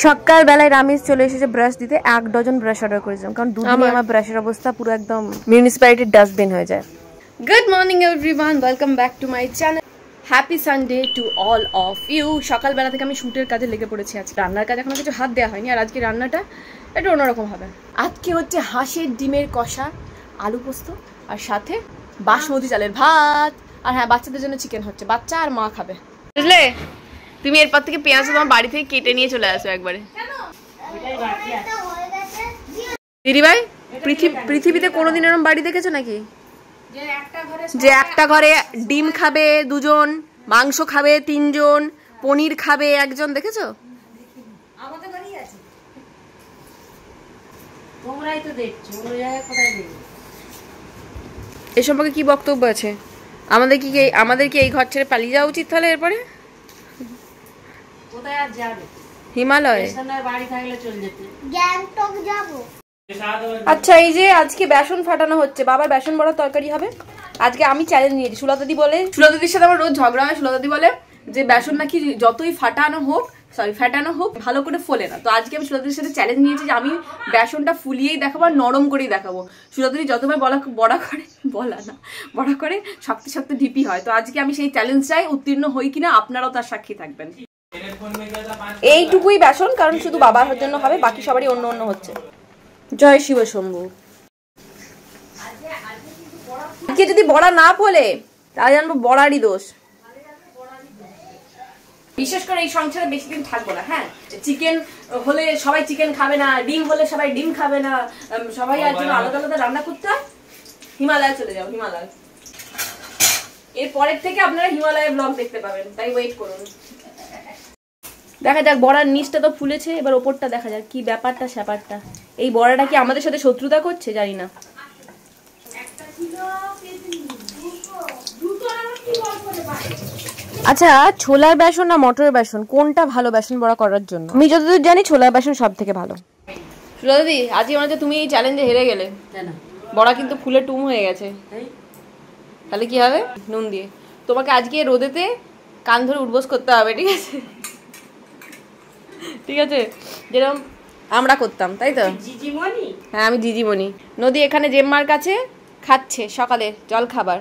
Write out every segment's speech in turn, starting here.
সকাল বেলায় রামেশ চলে এসেছে ব্রাশ দিতে। 1 ডজন ব্রাশ অর্ডার করেছিলাম, কারণ দুদিনে আমার ব্রাশের অবস্থা পুরো একদম মিউনিসিপ্যালিটির ডাস্টবিন হয়ে যায়। Good morning everyone, welcome back to my channel. Happy Sunday to all of you. সকালবেলা থেকে আমি শুটের কাজে লেগে পড়েছি। আজকে রান্নার কাজ এখনো কিছু হাত দেওয়া হয়নি, আর আজকে রান্নাটা একটু অন্যরকম হবে। আজকে হচ্ছে হাঁসের ডিমের কষা, আলু পোস্ত, আর সাথে বাসমতি চালের ভাত। আর হ্যাঁ, বাচ্চাদের জন্য চিকেন হচ্ছে, বাচ্চা আর মা খাবে, বুঝলে? তুমি এরপর থেকে পেঁয়াজ তোমার বাড়ি থেকে কেটে নিয়ে চলে আসো একবারে। দিদি ভাই, পৃথিবীতে কোনোদিন এরকম বাড়ি দেখেছো নাকি যে একটা ঘরে ডিম খাবে 2 জন, মাংস খাবে 3 জন, পনির খাবে 1 জন? দেখেছো? আমাদের বাড়ি আছে, তোমরাই তো দেখছো, অন্য জায়গায় কোথায় দেখবে? এ সম্পর্কে কি বক্তব্য আছে? আমাদের কি এই ঘর ছেড়ে পালিয়ে যাওয়া উচিত তাহলে এরপরে? কোথায় আর যাবে? হিমালয় বাড়ি থাকলে চলে যেতে, গ্যাংটক যাবো। আচ্ছা, এই যে আজকে বেসন ফাটানো হচ্ছে, বাবার বেসন বড়ার তরকারি হবে। আজকে আমি চ্যালেঞ্জ নিয়েছি। সুলতাদি বলে, সুলতাদির সাথে আমার রোজ ঝগড়া হয়। সুলতাদি বলে যে বেসন নাকি যতই ফাটানো হোক ভালো করে ফোলে না। তো আজকে আমি সুলতাদির সাথে চ্যালেঞ্জ নিয়েছি যে আমি বেসনটা ফুলিয়েই দেখাবো আর নরম করেই দেখাবো। সুলতাদি যতবার বড়া করে শক্ত শক্ত ঢিপি হয়। তো আজকে আমি সেই চ্যালেঞ্জটাই উত্তীর্ণ হই কিনা আপনারাও তার সাক্ষী থাকবেন। এইটুকুই বেসন, কারণ শুধু বাবার জন্য হবে, বাকি সবারই অন্য অন্য হচ্ছে। জয় শিব শম্ভু। আজকে যদি বড়া না ফোলে তাহলে জানবো বড়ারই দোষ। বিশেষ করে এই সংসারে বেশি দিন থাকবো না। হ্যাঁ, চিকেন হলে সবাই চিকেন খাবে না, ডিম হলে সবাই ডিম খাবে না, সবাই আর জন্য আলাদা আলাদা রান্না করতে হয়। হিমালয়ে চলে যাও, হিমালয়। এর পরের থেকে আপনারা হিমালয়ের ব্লগ দেখতে পাবেন, তাই ওয়েট করুন। দেখা যাক, বড়ার নিচটা তো ফুলেছে, এবার ওপরটা দেখা যাক কি ব্যাপারটা স্যাপারটা। এই বড়াটা কি আমাদের সাথে শত্রুতা করছে জানি না। আচ্ছা, ছোলার বেসন না মটরের বেসন, কোনটা ভালো বেসন বড়া করার জন্য? আমি যতদূর জানি ছোলার বেসন সব থেকে ভালো। সুলতাদি, আজকে মনে হচ্ছে তুমি এই চ্যালেঞ্জে হেরে গেলে। বড়া কিন্তু ফুলে টুম হয়ে গেছে। তাহলে কি হবে? নুন দিয়ে তোমাকে আজকে রোদেতে কান ধরে উঠবোস করতে হবে, ঠিক আছে? ঠিক আছে, যেরকম আমরা করতাম, তাই তো? হ্যাঁ, আমি জিজিমণি। নদী এখানে জেম্মার কাছে খাচ্ছে সকালে জল খাবার,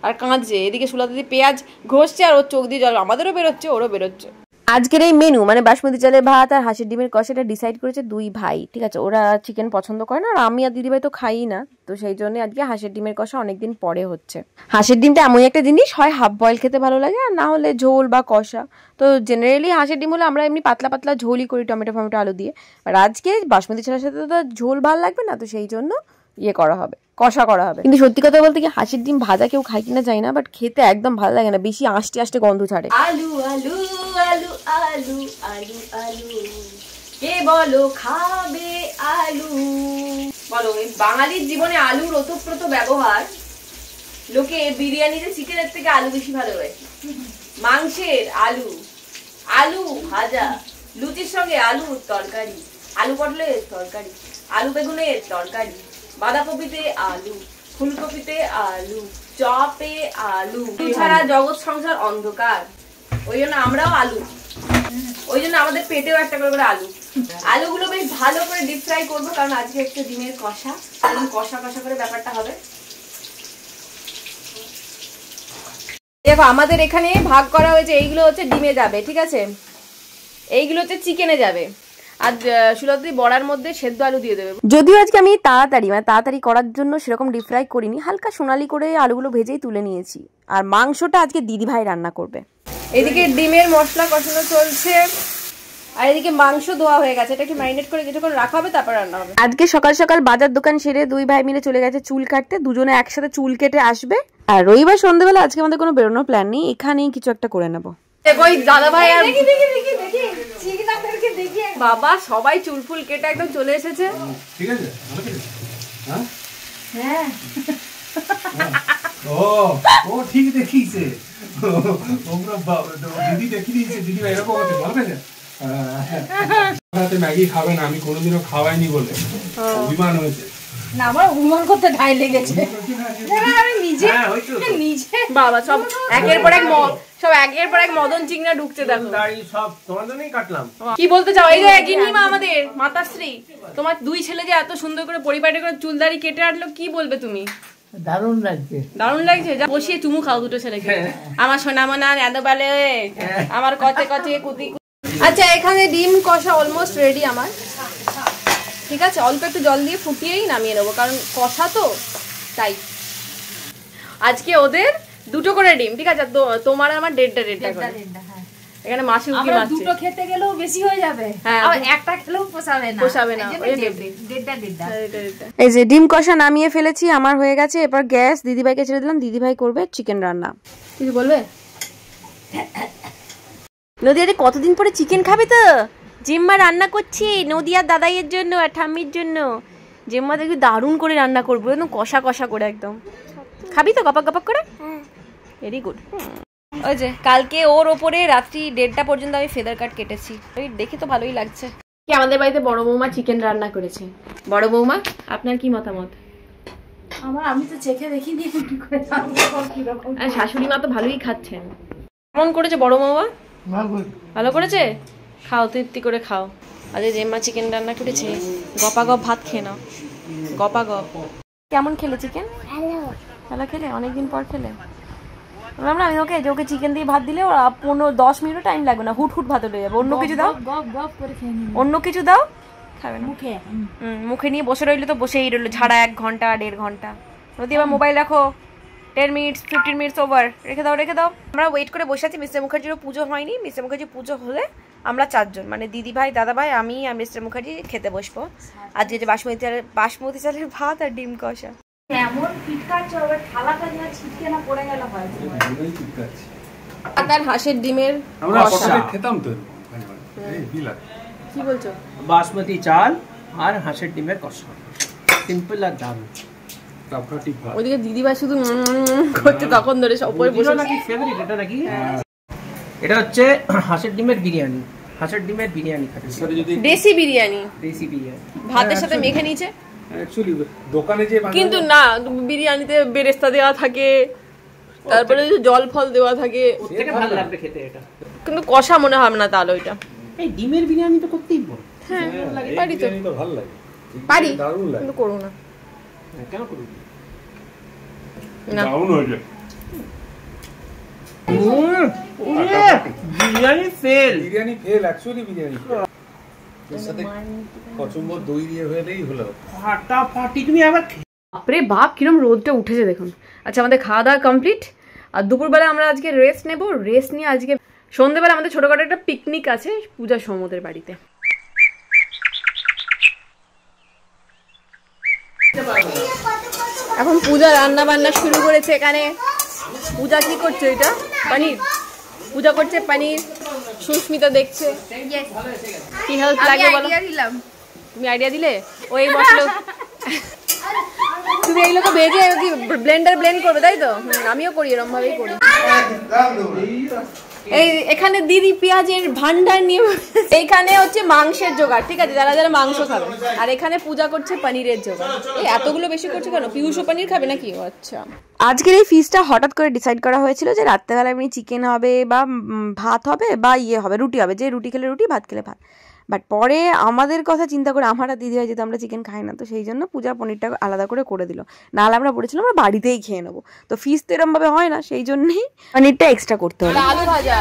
আর কাঁদছে। এদিকে সুলতাদি পেঁয়াজ ঘষছে আর ওর চোখ দিয়ে জল আমাদেরও বেরোচ্ছে, ওরও বেরোচ্ছে। আজকের এই মেনু মানে বাসমতি চালের ভাত আর হাঁসের ডিমের কষাটা ডিসাইড করেছে 2 ভাই, ঠিক আছে? ওরা চিকেন পছন্দ করে না, আর আমি আর দিদিভাই তো খাই না। তো সেই জন্য আজকে হাঁসের ডিমের কষা অনেকদিন পরে হচ্ছে। হাঁসের ডিমটা এমন একটা জিনিস, হয় হাফ বয়েল খেতে ভালো লাগে, আর না হলে ঝোল বা কষা। তো জেনারেলি হাঁসের ডিম হলে আমরা এমনি পাতলা পাতলা ঝোলই করি, টমেটো ফমেটো আলু দিয়ে। আর আজকে বাসমতি চালের সাথে তো ঝোল ভালো লাগবে না, তো সেই জন্য করা হবে, কষা করা হবে। কিন্তু সত্যি কথা বলতে কি, হাঁসের ডিম ভাজা কেউ খায় কিনা জানি না, বাট খেতে একদম ভালো লাগে না, বেশি আষ্টে আষ্টে গন্ধ ছাড়ে। আলু আলু আলু আলু আলু আলু, কে বলো খাবে আলু? বলো, এই বাঙালির জীবনে আলুর ওতপ্রোত ব্যবহার। লোকে বিরিয়ানিতে চিকেনের থেকে আলু বেশি ভালোবাসে। মাংসের আলু, আলু ভাজা, লুচির সঙ্গে আলুর তরকারি, আলু পটলের তরকারি, আলু বেগুনের তরকারি, বাঁধাকপিতে আলু, ফুলকপিতে আলু, চপে আলু ছাড়া জগৎ সংসার অন্ধকার। ওই জন্য আমরাও আলু, ওই জন্য আমাদের পেটেও একটা করে করে আলু। আলুগুলো বেশ ভালো করে ডিপ ফ্রাই করবো, কারণ আজকে একটা ডিমের কষা, কষা কষা করে ব্যাপারটা হবে। দেখো, আমাদের এখানে ভাগ করা হয়েছে, এইগুলো হচ্ছে ডিমে যাবে, ঠিক আছে? এইগুলো হচ্ছে চিকেনে যাবে, আর সুলতাদি বড়ার মধ্যে সেদ্ধ আলু দিয়ে দেবে। যদিও আজকে আমি তাড়াতাড়ি করার জন্য সেরকম ডিপ ফ্রাই করিনি, হালকা সোনালি করে আলুগুলো ভেজেই তুলে নিয়েছি। আর মাংসটা আজকে দিদি ভাই রান্না করবে। এদিকে ডিমের মশলা কষানো চলছে, আর এদিকে মাংস ধোয়া হয়ে গেছে। এটা একটু ম্যারিনেট করে কিছুক্ষণ রাখা হবে, তারপর রান্না হবে। আজকে সকাল সকাল বাজার দোকান সেরে 2 ভাই মিলে চলে গেছে চুল কাটতে। দুজনে একসাথে চুল কেটে আসবে। আর রবিবার সন্ধ্যাবেলা আজকে আমাদের কোনো বেরোনোর প্ল্যান নেই, এখানেই কিছু একটা করে নেবো। দাদা ভাই আর বাবা সবাই চুল ফুল কেটে একদম চলে এসেছে, ঠিক আছে? হ্যাঁ, ও ঠিক দেখিছে, দিদি দেখি দিয়েছে। দিদি এরকম হতে বলবে না, ম্যাগি খাবে না, আমি কোনোদিনও খাওয়াইনি বলে অভিমান হয়েছে। না আমার অনুমান করতে ঢাই লেগেছে আমি নিজে নিজে বাবা সব একের পর এক মদন চিংড়া ঢুকছে দেখো। দাড়ি সব তোমার জন্যই কাটলাম। কি বলতে চাও? এই যে গিন্নিমা আমাদের মাতাশ্রী, তোমার দুই ছেলে যে এত সুন্দর করে পরিপাটি করে চুল দাড়ি কেটে আনলো, কি বলবে তুমি? দারুণ লাগছে। দারুণ লাগছে। যা বসিয়ে চুমু খাও দুটো ছেলেকে। আমার সোনামনা এত বলে আমার কচে কচে কুতি। আচ্ছা এখানে ডিম কষা অলমোস্ট রেডি আমার, ঠিক আছে। অল্প একটু জল দিয়ে ফুটিয়েই নামিয়ে নেবো, কারণ কষা তো তাই। আজকে ওদের দুটো করে ডিম, ঠিক আছে। তোমার আমার দেড়টা করে। এখানে মাসি উকি মারছে। দুটো খেতে গেলেও বেশি হয়ে যাবে, আর একটা খেলেও পোষাবে না। এই যে ডিম কষা নামিয়ে ফেলেছি, আমার হয়ে গেছে। এবার গ্যাস দিদিভাইকে ছেড়ে দিলাম, দিদিভাই করবে চিকেন রান্না। কিছু বলবে? নদিয়াতে কতদিন পরে চিকেন খাবে তো? জিম্মা রান্না করছি নদিয়ার দাদাইয়ের জন্য আর ঠাম্মির জন্য। জিম্মা দেখবি দারুণ করে রান্না করবো, একদম কষা কষা করে একদম। খাবি তো গপাক গপাক করে? Very good. ওই যে কালকে ওর ওপরে রাত্রি 1:30টা পর্যন্ত আমি ফেদার কাট কেটেছি, ওই দেখে তো ভালোই লাগছে। কি আমাদের বাড়িতে বড় বৌমা চিকেন রান্না করেছে। বড় বৌমা আপনার কি মতামত? আমি তো চেখে দেখিনি আর শাশুড়ি মা তো ভালোই খাচ্ছেন। কেমন করেছে বড় বৌমা? ভালো করেছে। খাও তৃপ্তি করে খাও। আজ জেম্মা চিকেন রান্না করেছে, গপা গপ ভাত খেয়ে নাও, গপা গপ। কেমন খেলে চিকেন? ভালো খেলে, অনেকদিন পর খেলে। বললাম না আমি ওকে যে ওকে চিকেন দিয়ে ভাত দিলে 15-10 মিনিটও টাইম লাগবে না, হুট হুট ভাত উঠে যাবে। অন্য কিছু দাও, অন্য কিছু দাও, খাবে না। মুখে নিয়ে বসে রইলে তো বসেই রইলো ঝাড়া 1 ঘন্টা 1.5 ঘন্টা। যদি এবার মোবাইল রাখো 10 মিনিটস 15 মিনিটস ওভার, রেখে দাও রেখে দাও। আমরা ওয়েট করে বসে আছি। মিস্টার মুখার্জিরও পুজো হয়নি। মিস্টার মুখার্জি পুজো হলে আমরা 4 জন, মানে দিদি ভাই, দাদা ভাই, আমি আর মিস্টার মুখার্জি খেতে বসবো। আজকে যে বাসমতি চালের ভাত আর ডিম কষা। এমন পিটকাচ্ছে ওর থালাটা যেন ছিটকে না পড়ে গেল হয়। আর হাঁসের ডিমের আমরা কষা খেতাম তো। কি বলছো? বাসমতি চাল আর হাঁসের ডিমের কষা, সিম্পল আর দারুণ। ওইদিকে দিদিভাই শুধু করতে তখন ধরে উপরে বসে নাকি ফেভারিট এটা নাকি? এটা হচ্ছে হাঁসের ডিমের বিরিয়ানি। হাঁসের ডিমের বিরিয়ানি খাচ্ছি, দেশি বিরিয়ানি। দেশি বিরিয়ানি ভাতের সাথে মেখে নিয়েছে। অ্যাকচুয়ালি দোকানে যে কিন্তু না, বিরিয়ানিতে বেরেস্তা দেওয়া থাকে, তারপরে জল ফল দেওয়া থাকে। প্রত্যেকটা ভালো লাগবে খেতে এটা, কিন্তু কষা মনে হবে না তাহলে ওইটা। এই ডিমের বিরিয়ানি তো করতেই পারো। হ্যাঁ পারি তো, ভালো লাগে, পারি, দারুণ লাগে। কিন্তু করো না। কেন করবি না? দারুণ হয়ে যায়। Biryani fail, biryani fail, actually biryani fail. এর সাথে কচুম্বর দই দিয়ে হলেই হলো। ফাটাফাটি। তুমি আবার বাপরে বাপ কিরম রোদটা উঠেছে দেখুন। আচ্ছা আমাদের খাওয়া দাওয়া কমপ্লিট। আর দুপুরবেলা আমরা আজকে রেস্ট নেব। রেস্ট নিয়ে আজকে সন্ধ্যেবেলা আমাদের ছোটখাটো একটা পিকনিক আছে পূজা সমুদ্রের বাড়িতে। এখন পূজা রান্না বান্না শুরু করেছে এখানে। পূজা কি করছে? এটা পনির পূজা করছে, পনির। সুস্মিতা দেখছে। কি হেল্প লাগে বলো? তুমি আইডিয়া দিলে? ওই মশলা তুমি এইগুলো তো ভেজে কি ব্লেন্ড করবে তাই তো? আমিও করি, এরকম ভাবেই করি। এই এখানে দিদি পেঁয়াজের ভান্ডার নিয়ে, এইখানে হচ্ছে মাংসের জোগাড়, ঠিক আছে, যারা যারা মাংস খাবে। আর এখানে পূজা করছে পনিরের জোগাড়। এই এতগুলো বেশি করছে কেন? পিউষও পনির খাবে নাকি? আচ্ছা, আজকের এই ফিস্টটা হঠাৎ করে ডিসাইড করা হয়েছিল যে রাত্রেবেলা এমনি চিকেন হবে বা ভাত হবে বা হবে, রুটি হবে। যে রুটি খেলে রুটি, ভাত খেলে ভাত। বাট পরে আমাদের কথা চিন্তা করে আমার আর দিদি হয় যেহেতু আমরা চিকেন খাই না, তো সেই জন্য পূজা পনিরটা আলাদা করে দিল। নাহলে আমরা বলেছিলাম আমরা বাড়িতেই খেয়ে নেবো। তো ফিস তো এরম ভাবে হয় না, সেই জন্যই পনিরটা এক্সট্রা করতে হবে। আলু ভাজা,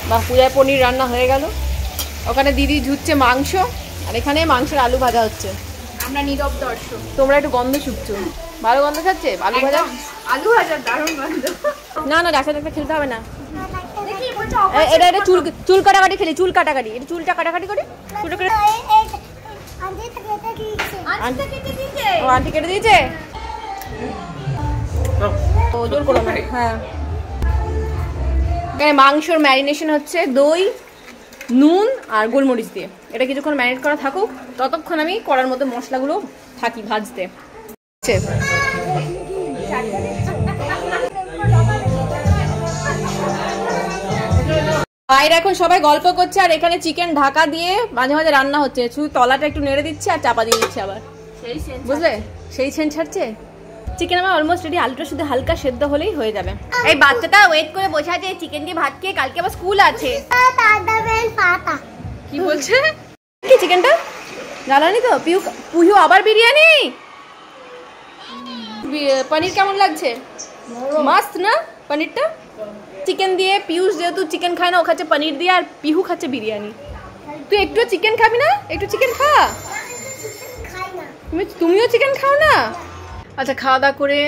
বা পূজায় পনির রান্না হয়ে গেল। ওখানে দিদি ঝুচ্ছে মাংস, আর এখানে মাংসের আলু ভাজা হচ্ছে। আমরা নীরব দর্শক। তোমরা একটু গন্ধ শুকছো। ভালো গন্ধ খাচ্ছে আলু ভাজা। আলু ভাজা দারুণ গন্ধ। না না, ডাক্তার খেলতে হবে না। এটা এটা চুল কাটাকাটি খেলি, চুল কাটাকাটি। এটা চুলটা কাটাকাটি করি। আন্টি কেটে দিয়েছে। ও জোর করো না। হ্যাঁ, মাংসর ম্যারিনেশন হচ্ছে দই, নুন আর গোলমরিচ দিয়ে। এটা কিছুক্ষণ ম্যারিনেট করা থাকুক, ততক্ষণ আমি কড়ার মধ্যে মশলাগুলো থাকি ভাজতে। বাইরে এখন সবাই গল্প করছে আর এখানে চিকেন ঢাকা দিয়ে মাঝে মাঝে রান্না হচ্ছে, শুধু তলাটা একটু নেড়ে দিচ্ছে আর চাপা দিয়ে দিচ্ছে আবার, বুঝলে সেই সেন্ট ছাড়ছে। চিকেন আমার অলমোস্ট রেডি, আলুটা শুধু হালকা সেদ্ধ হলেই হয়ে যাবে। এই বাচ্চাটা ওয়েট করে বসে আছে চিকেন দিয়ে ভাত খেয়ে, কালকে আবার স্কুল আছে। কি বলছে কি চিকেনটা জ্বালানি তো? পুহিও আবার বিরিয়ানি। পনির কেমন লাগছে? মাস্ত না পনিরটা? চিকেন দিয়ে পিউষ যেহেতু চিকেন খায় না, ও খাচ্ছে পনির দিয়ে, আর পিহু খাচ্ছে বিরিয়ানি। তুই একটু চিকেন খাবি না? একটু চিকেন খা। তুমিও চিকেন খাও না? আচ্ছা, খাওয়া দাওয়া করে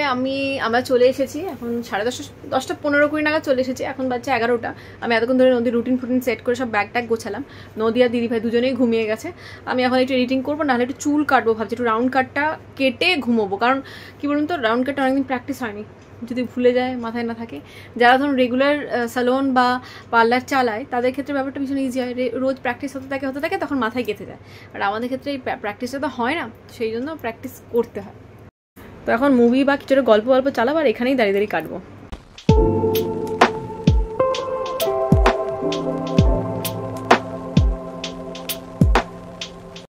আমরা চলে এসেছি, এখন 10:15 নাগাদ চলে এসেছি, এখন বাচ্চা 11টা। আমি এতক্ষণ ধরে নদীর রুটিন সেট করে সব ব্যাগ ট্যাগ গোছালাম। নদী আর দিদিভাই দুজনেই ঘুমিয়ে গেছে। আমি এখন একটু এডিটিং করবো, নাহলে একটু চুল কাটবো ভাবছি, একটু রাউন্ড কাটটা কেটে ঘুমোবো। কারণ কি বলুন তো, রাউন্ড কাটটা অনেকদিন প্র্যাকটিস হয়নি, যদি ভুলে যায়, মাথায় না থাকে। যারা ধরুন রেগুলার স্যালন বা পার্লার চালায় তাদের ক্ষেত্রে ব্যাপারটা ভীষণ ইজি হয়, রোজ প্র্যাকটিস হতে থাকে তখন মাথায় গেঁথে যায়। আর আমাদের ক্ষেত্রে এই প্র্যাকটিসটা তো হয় না, সেই জন্য প্র্যাকটিস করতে হয়। তো এখন মুভি বা কিছু গল্প চালাবো, আর এখানেই দাঁড়িয়ে কাটবো।